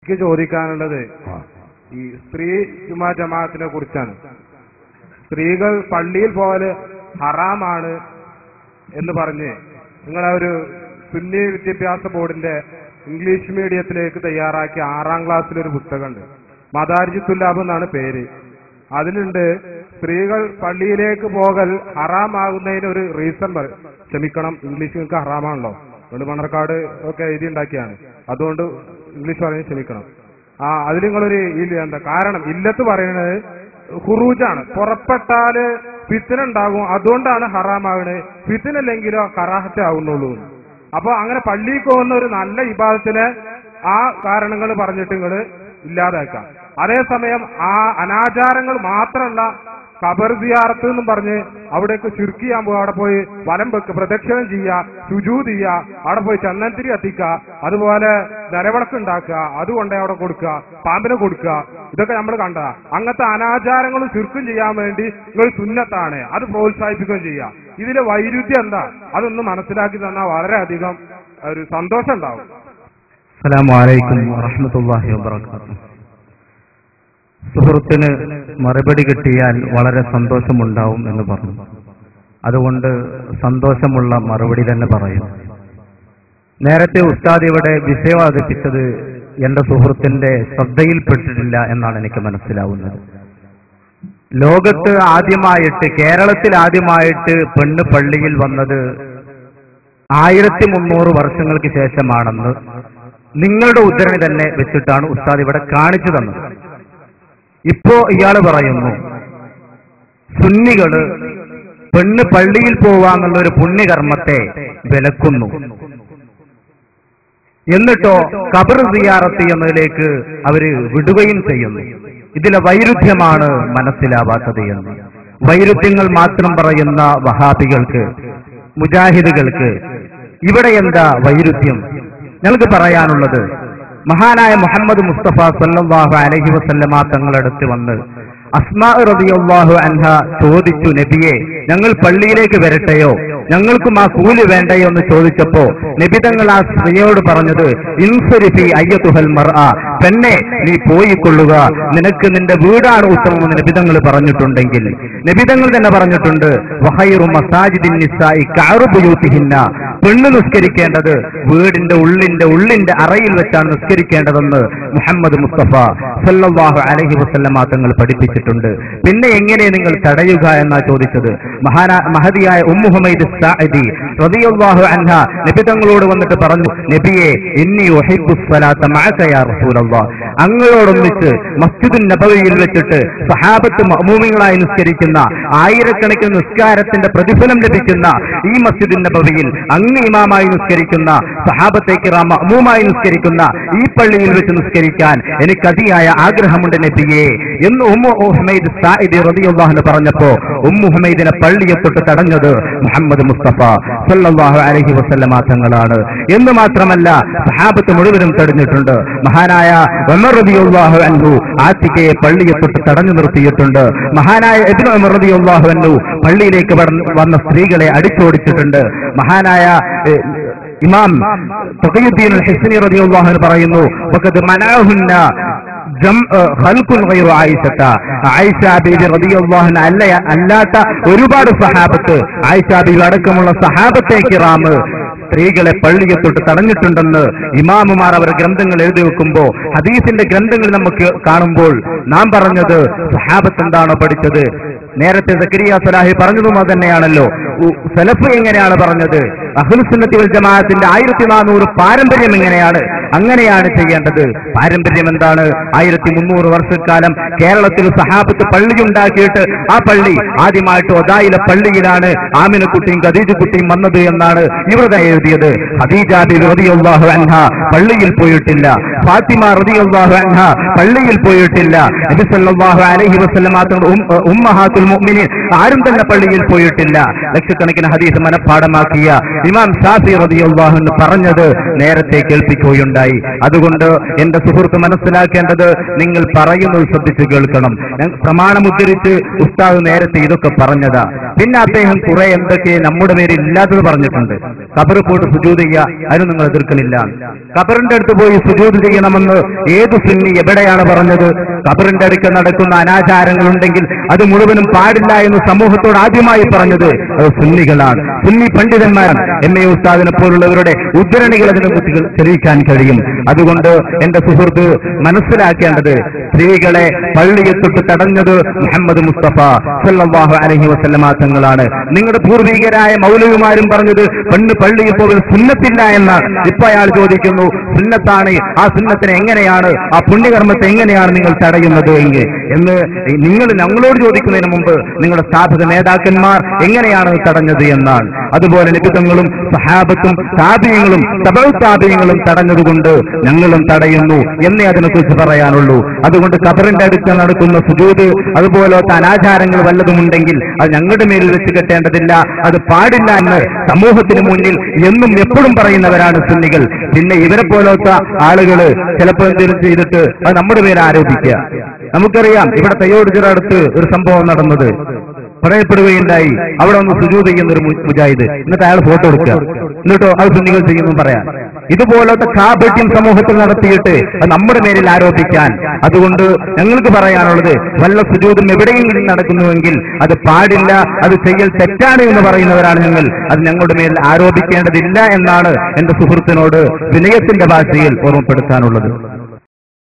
എനിക്ക് ചോദിക്കാനുള്ളത് ഈ സ്ത്രീ ജുമാ ജമാഅത്തിനെ കുറിച്ചാണ്. സ്ത്രീകൾ പള്ളിയിൽ പോകല് ഹറാമാണ് എന്ന് പറഞ്ഞ് നിങ്ങളെ ഒരു സുന്നി വിദ്യാഭ്യാസ ബോർഡിന്റെ ഇംഗ്ലീഷ് മീഡിയത്തിലേക്ക് തയ്യാറാക്കിയ 6ാം ക്ലാസ്സിലൊരു പുസ്തകമുണ്ട്. മദാരിജുത്തുല്ലാബ് എന്നാണ് പേര്. അതിലുണ്ട് സ്ത്രീകൾ പള്ളിയിലേക്ക് പോകൽ ഹറാമാകുന്നതിന് ഒരു റീസൺ ക്ഷമിക്കണം, ഇംഗ്ലീഷ് നിങ്ങൾക്ക് ഹറാമാണല്ലോ, അതുകൊണ്ട് മണർക്കാട് ഒക്കെ എഴുതി ഉണ്ടാക്കിയാണ്, അതുകൊണ്ട് ഇംഗ്ലീഷ് പറയുന്നത് ക്ഷമിക്കണം. അതിൽ നിങ്ങളൊരു എന്താ കാരണം ഇല്ലത്ത് പറയുന്നത് ഖുറൂജാണ്, പുറപ്പെട്ടാല് ഫിത്ന ഉണ്ടാകും, അതുകൊണ്ടാണ് ഹറാമാകുന്നത്, ഫിത്നല്ലെങ്കിലോ കറാഹത്ത് ആവുന്നുള്ളൂ. അപ്പൊ അങ്ങനെ പള്ളിയിൽ പോകുന്ന ഒരു നല്ല ഇബാദത്തിനെ ആ കാരണങ്ങൾ പറഞ്ഞിട്ട് നിങ്ങൾ ഇല്ലാതാക്കാം. അതേസമയം ആ അനാചാരങ്ങൾ മാത്രമല്ല, ഖബർ സിയാറത്ത് എന്നും പറഞ്ഞ് അവിടേക്ക് ശിർക്ക് ചെയ്യാൻ പോകുക, അവിടെ പോയി വലം വെക്ക്, പ്രദക്ഷിണം ചെയ്യുക, സുജൂദ് ചെയ്യുക, അവിടെ പോയി ചന്ദനത്തിരി കത്തിക്കുക, അതുപോലെ നിലവിളക്ക് ഉണ്ടാക്കുക, അതുകൊണ്ടേ അവിടെ കൊടുക്കുക, പാമ്പിനെ കൊടുക്കുക, ഇതൊക്കെ നമ്മൾ കണ്ടതാ. അങ്ങനത്തെ അനാചാരങ്ങളും ശിർക്കും ചെയ്യാൻ വേണ്ടി നിങ്ങൾ സുന്നത്താണ്, അത് പ്രോത്സാഹിപ്പിക്കുകയും ചെയ്യുക. ഇതിലെ വൈരുദ്ധ്യം എന്താ അതൊന്ന് മനസ്സിലാക്കി തന്നാൽ വളരെയധികം ഒരു സന്തോഷം ഉണ്ടാവും. അസ്സലാമു അലൈക്കും വറഹ്മത്തുള്ളാഹി വബറകാതുഹു. സുഹൃത്തിന് മറുപടി കിട്ടിയാൽ വളരെ സന്തോഷമുണ്ടാവും എന്ന് പറഞ്ഞു. അതുകൊണ്ട് സന്തോഷമുള്ള മറുപടി തന്നെ പറയും. നേരത്തെ ഉസ്താദ് ഇവിടെ വിഷയം അവതരിപ്പിച്ചത് എന്റെ സുഹൃത്തിന്റെ ശ്രദ്ധയിൽപ്പെട്ടിട്ടില്ല എന്നാണ് എനിക്ക് മനസ്സിലാവുന്നത്. ലോകത്ത് ആദ്യമായിട്ട്, കേരളത്തിൽ ആദ്യമായിട്ട് പെണ്ണ് പള്ളിയിൽ വന്നത് 1300 വർഷങ്ങൾക്ക് ശേഷമാണെന്ന് നിങ്ങളുടെ ഉദ്ധരണി തന്നെ വെച്ചിട്ടാണ് ഉസ്താദ് ഇവിടെ കാണിച്ചു തന്നത്. ഇപ്പോ ഇയാള് പറയുന്നു സുന്നികള് പെണ്ണ് പള്ളിയിൽ പോവാന്നുള്ള ഒരു പുണ്യകർമ്മത്തെ വിലക്കുന്നു, എന്നിട്ടോ ഖബർ സിയാറത്ത് എന്നതിലേക്ക് അവര് വിടുകയും ചെയ്യുന്നു. ഇതിലെ വൈരുദ്ധ്യമാണ് മനസ്സിലാവാത്തത് എന്ന്. വൈരുദ്ധ്യങ്ങൾ മാത്രം പറയുന്ന വഹാബികൾക്ക്, മുജാഹിദുകൾക്ക് ഇവിടെ എന്താ വൈരുദ്ധ്യം? ഞങ്ങൾക്ക് പറയാനുള്ളത്, മഹാനായ മുഹമ്മദ് മുസ്തഫ സല്ലല്ലാഹു അലൈഹി വസല്ലമ തങ്ങളടുത്ത് വന്ന് അസ്മാ റളിയല്ലാഹു അൻഹ ചോദിച്ചു, നബിയെ ഞങ്ങൾ പള്ളിയിലേക്ക് വരട്ടെയോ, ഞങ്ങൾക്കും ആ കൂലി വേണ്ടയോ എന്ന് ചോദിച്ചപ്പോ നബി തങ്ങൾ ആ സ്ത്രീയോട് പറഞ്ഞത്, ഇൻസരിഫി അയ്യതുഹൽ മർഅ, പെണ്ണെ നീ പോയിക്കൊള്ളുക, നിനക്ക് നിന്റെ വീടാണ് ഉത്തമമെന്ന് നബി തങ്ങൾ പറഞ്ഞിട്ടുണ്ടെങ്കിൽ, നബി തങ്ങൾ തന്നെ പറഞ്ഞിട്ടുണ്ട് വഖൈറു മസാജിദിൻ നിസാഇ കഅറു ബുയൂതിഹിന്ന, പെണ്ണ് നിസ്കരിക്കേണ്ടത് വീടിന്റെ ഉള്ളിന്റെ അറയിൽ വെച്ചാണ് നിസ്കരിക്കേണ്ടതെന്ന് മുഹമ്മദ് മുസ്തഫ സല്ലല്ലാഹു അലൈഹി വസല്ലമ തങ്ങൾ പഠിപ്പിച്ചിട്ടുണ്ട്. പിന്നെ എങ്ങനെ നിങ്ങൾ തടയുക എന്നാ ചോദിച്ചത്. മഹദിയായ ഉമ്മു ഹുമൈദ് സാഇദി റളിയല്ലാഹു അൻഹ നബി തങ്ങളോട് വന്നിട്ട് പറഞ്ഞു, നബിയെ ഇന്നി ഉഹിബ്ബുസ് സ്വലാത്ത മഅക യാ റസൂലല്ലാഹ്, അങ്ങയോടൊന്നിച്ച് മസ്ജിദുൻ നബവിയിൽ വെച്ചിട്ട് സഹാബത്ത് മഅ്മൂമികളായി നിസ്കരിക്കുന്ന, ആയിരക്കണക്കിന് നിസ്കാരത്തിന്റെ പ്രതിഫലം ലഭിക്കുന്ന ഈ മസ്ജിദുൻ നബവിയിൽ അങ്ങ് ഇമാമായി നിസ്കരിക്കുന്ന, സഹാബത്തെ കിറാം മഅ്മൂമായി നിസ്കരിക്കുന്ന ഈ പള്ളിയിൽ വെച്ച് നിസ്കരിക്കാൻ എനിക്ക് അതിയായ ആഗ്രഹമുണ്ട് നബിയെ എന്ന് ഉമ്മു ഹുമൈദ് സാഇദി റളിയല്ലാഹു അൻഹു പറഞ്ഞപ്പോ ഉമ്മു ഹുമൈദിനെ പള്ളിയെ തൊട്ട് തടഞ്ഞത് മുഹമ്മദ് മുസ്തഫ സല്ലല്ലാഹു അലൈഹി വസല്ലമ തങ്ങളാണ്. എന്ന് മാത്രമല്ല സഹാബത്ത് മുഴുവനും തടഞ്ഞിട്ടുണ്ട്. മഹാനായ ഉമർ റളിയല്ലാഹു അൻഹു ആതിഖയെ പള്ളിയെ തൊട്ട് തടഞ്ഞു നിർത്തിയിട്ടുണ്ട്. മഹാനായ ഇബ്നു ഉമർ റളിയല്ലാഹു അൻഹു പള്ളിയിലേക്ക് വന്ന സ്ത്രീകളെ അടിച്ചോടിച്ചിട്ടുണ്ട്. മഹാനായ ഇമാം തഖിയുദ്ദീൻ അൽ ഹിസ്നി റളിയല്ലാഹു അൻഹു പറയുന്നു, വഖദ് മനഅഹുന്ന ഖൽഖുൻ ഗൈറു ആയിഷത, ആയിഷ ബീവി റളിയല്ലാഹു അൻഹ അല്ലാത്ത ഒരുപാട് സഹാബത്ത്, ആയിഷ ബീവി അടക്കമുള്ള സഹാബത്തെ കിറാം സ്ത്രീകളെ പള്ളിയെ തൊട്ട് തടഞ്ഞിട്ടുണ്ടെന്ന് ഇമാമുമാർ അവർ ഗ്രന്ഥങ്ങൾ എഴുതി വെക്കുമ്പോൾ, ഹദീസിന്റെ ഗ്രന്ഥങ്ങൾ നമുക്ക് കാണുമ്പോൾ നാം പറഞ്ഞത് സഹാബത്ത് എന്താണോ പഠിച്ചത്, നേരത്തെ സക്കരിയ സലാഹി പറഞ്ഞതും അത് തന്നെയാണല്ലോ. സലഫ് എങ്ങനെയാണ് പറഞ്ഞത്, അഹ്ലുസ് സുന്നത്തി വൽ ജമാഅത്തിന്റെ 1400 പാരമ്പര്യം എങ്ങനെയാണ്, അങ്ങനെയാണ് ചെയ്യേണ്ടത്. പാരമ്പര്യം എന്താണ്? 1300 വർഷക്കാലം കേരളത്തിൽ സഹാബത്ത് പള്ളി ഉണ്ടാക്കിയിട്ട് ആ പള്ളി ആദ്യമായിട്ട് ഒദായിലെ പള്ളിയിലാണ് ആമിനക്കുട്ടിയും ഖദീജക്കുട്ടിയും വന്നത് എന്നാണ് ഇവരുടെ എഴുതിയത്. ഖദീജ ബിബി റളിയല്ലാഹു അൻഹ പള്ളിയിൽ പോയിട്ടില്ല, ഫാത്തിമ റളിയല്ലാഹു അൻഹ പള്ളിയിൽ പോയിട്ടില്ല, നബി സല്ലല്ലാഹു അലൈഹി വസല്ലമ തങ്ങളുടെ ഉമ്മഹാത്തുൽ മുഅ്മിനീൻ ആരും തന്നെ പള്ളിയിൽ പോയിട്ടില്ല. ലക്ഷക്കണക്കിന് ഹദീസ് മനഃപ്പാഠമാക്കിയ ഇമാം ശാഫി റളിയല്ലാഹു അൻഹു പറഞ്ഞത് നേരത്തെ കേൾപ്പിക്കുകയുണ്ടായി. പറയുകയുണ്ടായി. അതുകൊണ്ട് എന്റെ സുഹൃത്ത് മനസ്സിലാക്കേണ്ടത്, നിങ്ങൾ പറയുന്നത് ശ്രദ്ധിച്ചു കേൾക്കണം. പ്രമാണമുദ്ധരിച്ച് ഉസ്താദ് നേരത്തെ ഇതൊക്കെ പറഞ്ഞതാ. പിന്നെ അദ്ദേഹം കുറെ എന്തൊക്കെ നമ്മുടെ പേരിൽ ഇല്ലാത്തത് പറഞ്ഞിട്ടുണ്ട്. ഖബർ പോയിട്ട് സുജൂദ് ചെയ്യുക, അതിന് നിങ്ങൾ എതിർക്കണില്ല. ഖബറിന്റെ അടുത്ത് പോയി സുജൂദ് ചെയ്യണമെന്ന് ഏത് സുന്നി എവിടെയാണ് പറഞ്ഞത്? ഖബറിന്റെ അടുക്കൽ നടക്കുന്ന അനാചാരങ്ങളുണ്ടെങ്കിൽ അത് മുഴുവനും പാടില്ല എന്ന് സമൂഹത്തോട് ആദ്യമായി പറഞ്ഞത് അത് സുന്നികളാണ്, സുന്നി പണ്ഡിതന്മാരാണ്. എം എ ഉസ്താദിനെ പോലുള്ളവരുടെ ഉദ്ധരണികൾ അതിനെ കുറിച്ച് തെളിയിക്കാൻ കഴിയും. അതുകൊണ്ട് എന്റെ സുഹൃത്ത് മനസ്സിലാക്കേണ്ടത്, സ്ത്രീകളെ പള്ളിയെ തൊട്ട് തടഞ്ഞത് മുഹമ്മദ് മുസ്തഫ സല്ലല്ലാഹു അലൈഹി വസല്ലമ തങ്ങളാണ്. നിങ്ങളുടെ പൂർവികരായ മൗലവിമാരും പറഞ്ഞത് പെണ്ണ് പള്ളിയിൽ പോകൽ സുന്നത്തില്ല എന്ന്. ഇപ്പൊ അയാൾ ചോദിക്കുന്നു, സുന്നത്താണ്, ആ സുന്നത്തിനെ എങ്ങനെയാണ്, ആ പുണ്യകർമ്മത്തെ എങ്ങനെയാണ് നിങ്ങൾ തടയുന്നത് എന്ന് നിങ്ങൾ ഞങ്ങളോട് ചോദിക്കുന്നതിന് മുമ്പ് നിങ്ങളുടെ സ്ഥാപിത നേതാക്കന്മാർ എങ്ങനെയാണ് തടഞ്ഞത് എന്നാണ്. അതുപോലെ നിബിതങ്ങളും സഹാബത്തും താബിയങ്ങളും തബഉ താബിയങ്ങളും തടഞ്ഞതുകൊണ്ട് ഞങ്ങളും തടയുന്നു എന്നേ അതിനെക്കുറിച്ച് പറയാനുള്ളൂ. അതുകൊണ്ട് ഖബറിന്റെ അടുത്ത് നടക്കുന്ന സുജൂദ് അതുപോലത്തെ അനാചാരങ്ങൾ വല്ലതുമുണ്ടെങ്കിൽ അത് ഞങ്ങളുടെ മേലിൽ വെച്ച് കെട്ടേണ്ടതില്ല, അത് പാടില്ല എന്ന് സമൂഹത്തിന് മുന്നിൽ എന്നും എപ്പോഴും പറയുന്നവരാണ് സുന്നികൾ. പിന്നെ ഇവരെ പോലത്തെ ആളുകള് ചിലപ്പോൾ എന്തെങ്കിലും ചെയ്തിട്ട് അത് നമ്മുടെ പേര് ആരോപിക്കുക. നമുക്കറിയാം ഇവിടെ തയ്യോടുചിറ അടുത്ത് ഒരു സംഭവം നടന്നത്, പറയപ്പെടുകയുണ്ടായി. അവിടെ ഒന്ന് സുജൂദ് ചെയ്യുന്നൊരു മുജാഹിദ്, എന്നിട്ട് അയാൾ ഫോട്ടോ എടുക്കുക, എന്നിട്ടോ അത് സുന്നികൾ ചെയ്യുന്നു പറയാൻ. ഇതുപോലത്തെ കാപട്യം സമൂഹത്തിൽ നടത്തിയിട്ട് അത് നമ്മുടെ മേലിൽ ആരോപിക്കാൻ. അതുകൊണ്ട് ഞങ്ങൾക്ക് പറയാനുള്ളത്, വല്ല സുജൂദും എവിടെയെങ്കിലും നടക്കുന്നുവെങ്കിൽ അത് പാടില്ല, അത് ചെയ്യൽ തെറ്റാണ് എന്ന് പറയുന്നവരാണ് ഞങ്ങൾ. അത് ഞങ്ങളുടെ മേൽ ആരോപിക്കേണ്ടതില്ല എന്നാണ് എന്റെ സുഹൃത്തിനോട് വിനയത്തിന്റെ ഭാഷയിൽ ഓർമ്മപ്പെടുത്താനുള്ളത്.